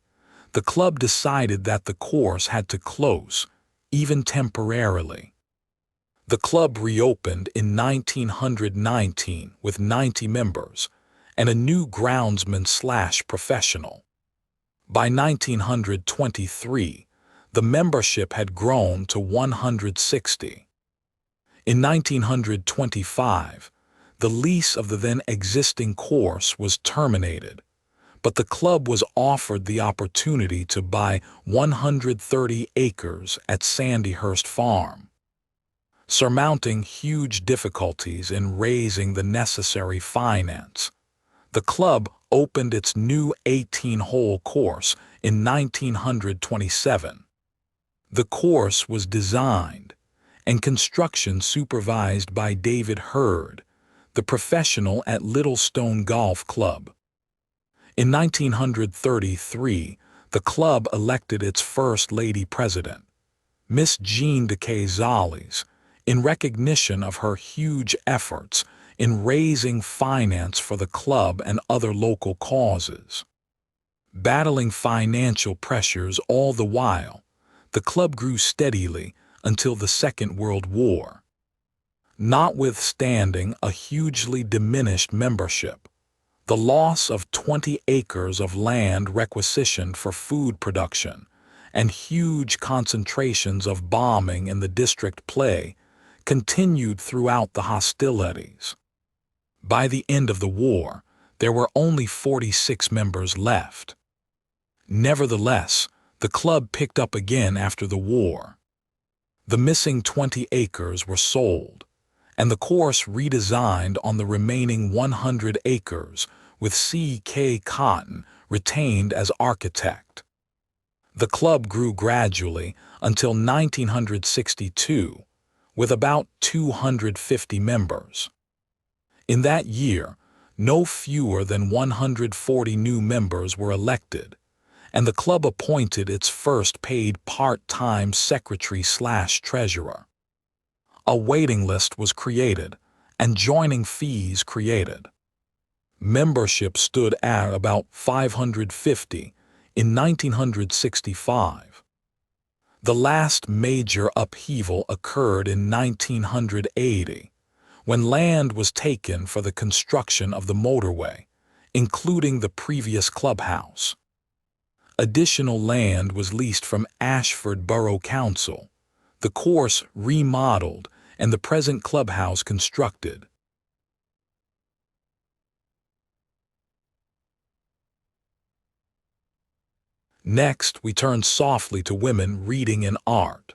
S1: the club decided that the course had to close, even temporarily. The club reopened in 1919 with 90 members and a new groundsman/professional. By 1923, the membership had grown to 160. In 1925, the lease of the then existing course was terminated, but the club was offered the opportunity to buy 130 acres at Sandyhurst Farm. Surmounting huge difficulties in raising the necessary finance, the club opened its new 18-hole course in 1927. The course was designed and construction supervised by David Hurd, the professional at Littlestone Golf Club. In 1933, the club elected its first lady president, Miss Jean de Zales, in recognition of her huge efforts in raising finance for the club and other local causes. Battling financial pressures all the while, the club grew steadily until the Second World War. Notwithstanding a hugely diminished membership, the loss of 20 acres of land requisitioned for food production, and huge concentrations of bombing in the district play continued throughout the hostilities. By the end of the war, there were only 46 members left. Nevertheless, the club picked up again after the war. The missing 20 acres were sold, and the course redesigned on the remaining 100 acres with C.K. Cotton retained as architect. The club grew gradually until 1962, with about 250 members. In that year, no fewer than 140 new members were elected, and the club appointed its first paid part-time secretary/treasurer. A waiting list was created, and joining fees created. Membership stood at about 550 in 1965. The last major upheaval occurred in 1980, when land was taken for the construction of the motorway, including the previous clubhouse. Additional land was leased from Ashford Borough Council, the course remodeled, and the present clubhouse constructed. Next, we turn softly to women reading in art.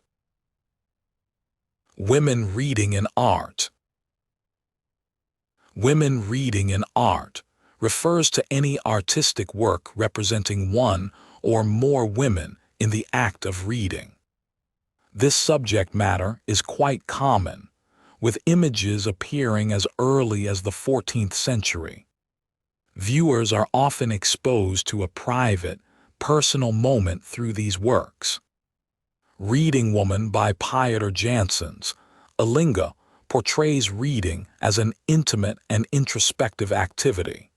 S1: Women reading in art. Women reading in art refers to any artistic work representing one or more women in the act of reading. This subject matter is quite common, with images appearing as early as the 14th century. Viewers are often exposed to a private, personal moment through these works. Reading Woman by Pieter Janssens, Alinga, portrays reading as an intimate and introspective activity.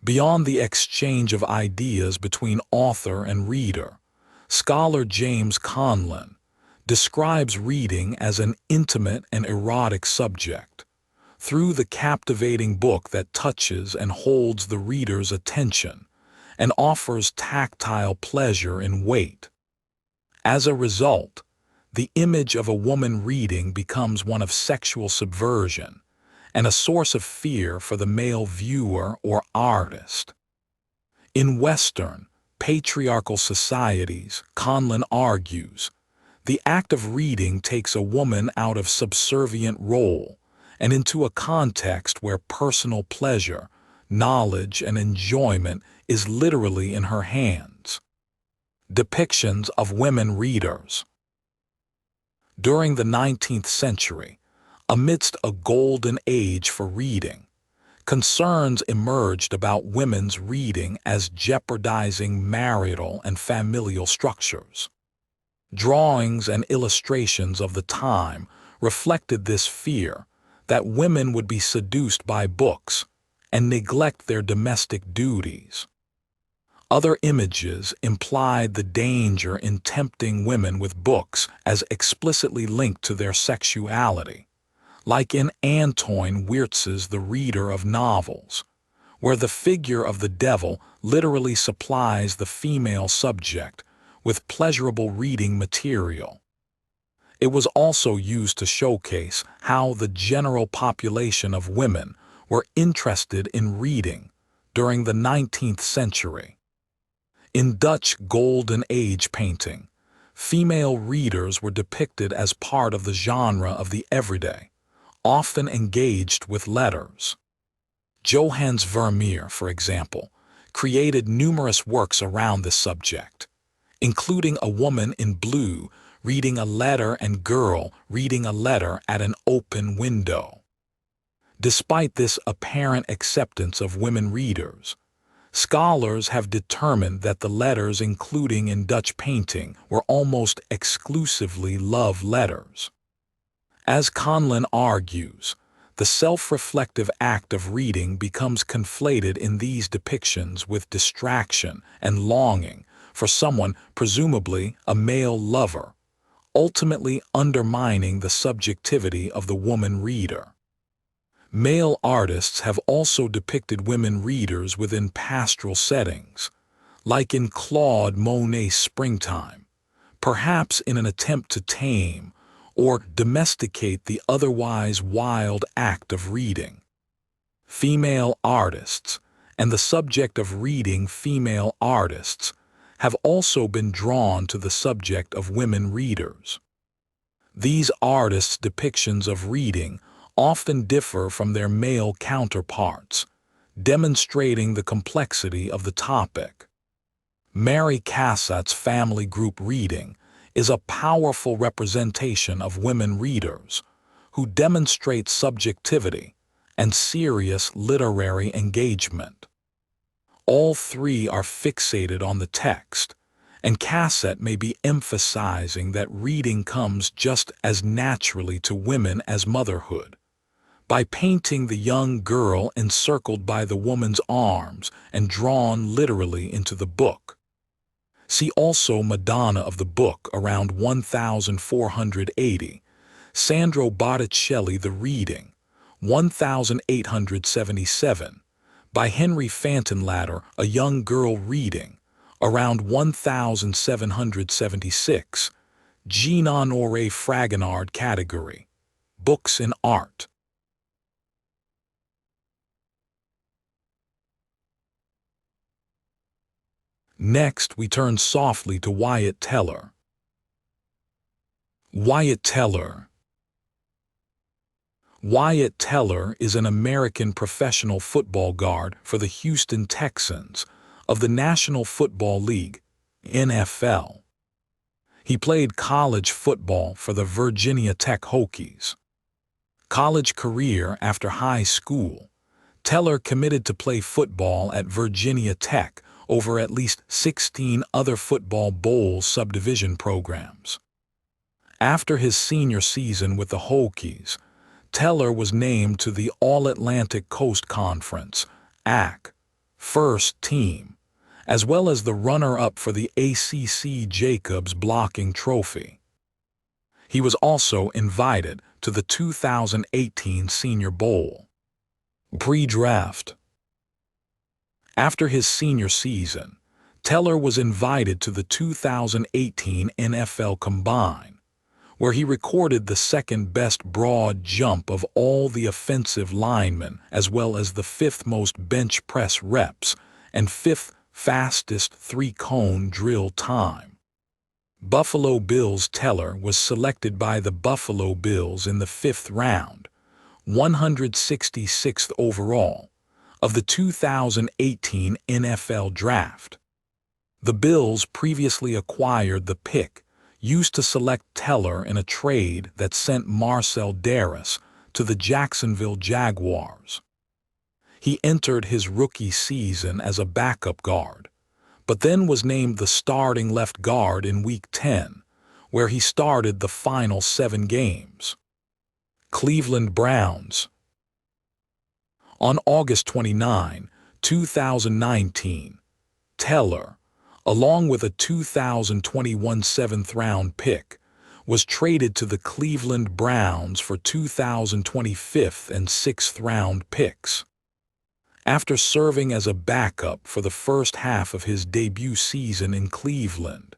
S1: Beyond the exchange of ideas between author and reader, scholar James Conlon describes reading as an intimate and erotic subject, through the captivating book that touches and holds the reader's attention and offers tactile pleasure in weight. As a result, the image of a woman reading becomes one of sexual subversion and a source of fear for the male viewer or artist. In Western, patriarchal societies, Conlon argues, the act of reading takes a woman out of subservient role and into a context where personal pleasure, knowledge, and enjoyment is literally in her hands. Depictions of women readers. During the 19th century, amidst a golden age for reading, concerns emerged about women's reading as jeopardizing marital and familial structures. Drawings and illustrations of the time reflected this fear that women would be seduced by books and neglect their domestic duties. Other images implied the danger in tempting women with books as explicitly linked to their sexuality, like in Antoine Wiertz's The Reader of Novels, where the figure of the devil literally supplies the female subject with pleasurable reading material. It was also used to showcase how the general population of women were interested in reading during the 19th century. In Dutch Golden Age painting, female readers were depicted as part of the genre of the everyday, often engaged with letters. Johannes Vermeer, for example, created numerous works around this subject, including a woman in blue reading a letter and girl reading a letter at an open window. Despite this apparent acceptance of women readers, scholars have determined that the letters including in Dutch painting were almost exclusively love letters. As Conlon argues, the self-reflective act of reading becomes conflated in these depictions with distraction and longing for someone, presumably a male lover, ultimately undermining the subjectivity of the woman reader. Male artists have also depicted women readers within pastoral settings, like in Claude Monet's Springtime, perhaps in an attempt to tame or domesticate the otherwise wild act of reading. Female artists and the subject of reading female artists have also been drawn to the subject of women readers. These artists' depictions of reading often differ from their male counterparts, demonstrating the complexity of the topic. Mary Cassatt's family group reading is a powerful representation of women readers who demonstrate subjectivity and serious literary engagement. All three are fixated on the text, and Cassatt may be emphasizing that reading comes just as naturally to women as motherhood, by painting the young girl encircled by the woman's arms and drawn literally into the book. See also Madonna of the Book around 1480, Sandro Botticelli The Reading, 1877, by Henry Fantonladder A Young Girl Reading, around 1776, Jean-Honoré Fragonard category, Books in Art. Next, we turn softly to Wyatt Teller. Wyatt Teller. Wyatt Teller is an American professional football guard for the Houston Texans of the National Football League, NFL. He played college football for the Virginia Tech Hokies. College career after high school, Teller committed to play football at Virginia Tech over at least 16 other football bowl subdivision programs. After his senior season with the Hokies, Teller was named to the All-Atlantic Coast Conference, AC, first team, as well as the runner-up for the ACC Jacobs Blocking Trophy. He was also invited to the 2018 Senior Bowl. Pre-draft. After his senior season, Teller was invited to the 2018 NFL Combine, where he recorded the second-best broad jump of all the offensive linemen, as well as the fifth most bench press reps and fifth fastest three-cone drill time. Buffalo Bills Teller was selected by the Buffalo Bills in the 5th round, 166th overall, of the 2018 NFL Draft. The Bills previously acquired the pick used to select Teller in a trade that sent Marcel Daris to the Jacksonville Jaguars. He entered his rookie season as a backup guard, but then was named the starting left guard in Week 10, where he started the final 7 games. Cleveland Browns. On August 29, 2019, Teller, along with a 2021 7th-round pick, was traded to the Cleveland Browns for 2025th and 6th-round picks. After serving as a backup for the first half of his debut season in Cleveland,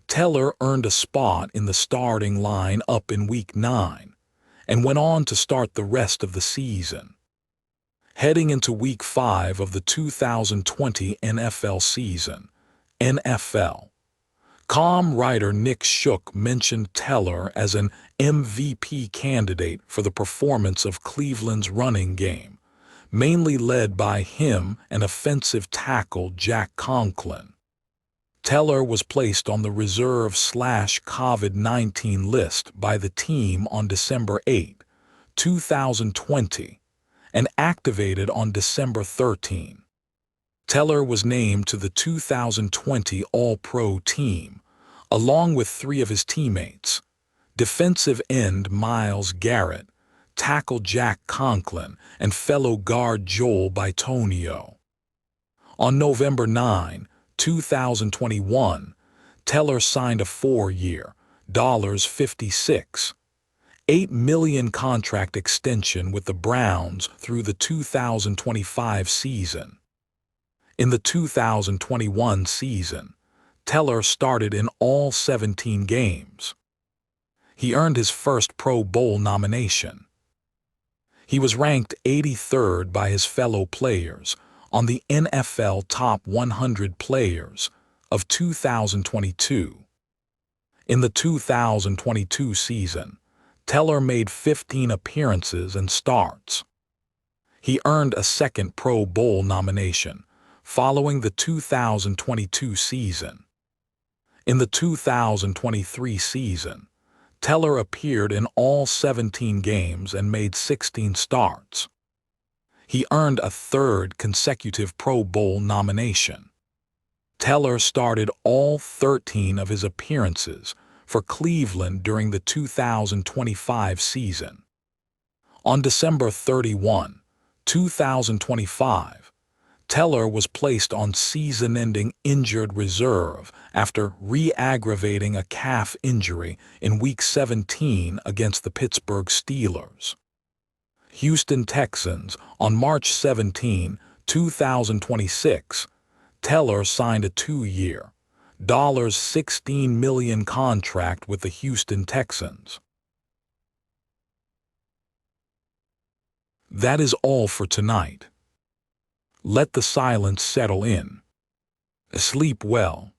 S1: Teller earned a spot in the starting line-up in Week 9 and went on to start the rest of the season. Heading into Week 5 of the 2020 NFL season, NFL.com writer Nick Shook mentioned Teller as an MVP candidate for the performance of Cleveland's running game, mainly led by him and offensive tackle Jack Conklin. Teller was placed on the reserve/COVID-19 list by the team on December 8, 2020, and activated on December 13. Teller was named to the 2020 All-Pro team, along with 3 of his teammates: defensive end Myles Garrett, tackle Jack Conklin, and fellow guard Joel Bitonio. On November 9, 2021, Teller signed a 4-year, $56.8 million contract extension with the Browns through the 2025 season. In the 2021 season, Teller started in all 17 games. He earned his first Pro Bowl nomination. He was ranked 83rd by his fellow players on the NFL Top 100 Players of 2022. In the 2022 season, Teller made 15 appearances and starts. He earned a second Pro Bowl nomination following the 2022 season. In the 2023 season, Teller appeared in all 17 games and made 16 starts. He earned a third consecutive Pro Bowl nomination. Teller started all 13 of his appearances for Cleveland during the 2025 season. On December 31, 2025, Teller was placed on season-ending injured reserve after re-aggravating a calf injury in Week 17 against the Pittsburgh Steelers. Houston Texans. On March 17, 2026, Teller signed a 2-year, $16 million contract with the Houston Texans. That is all for tonight. Let the silence settle in. Sleep well.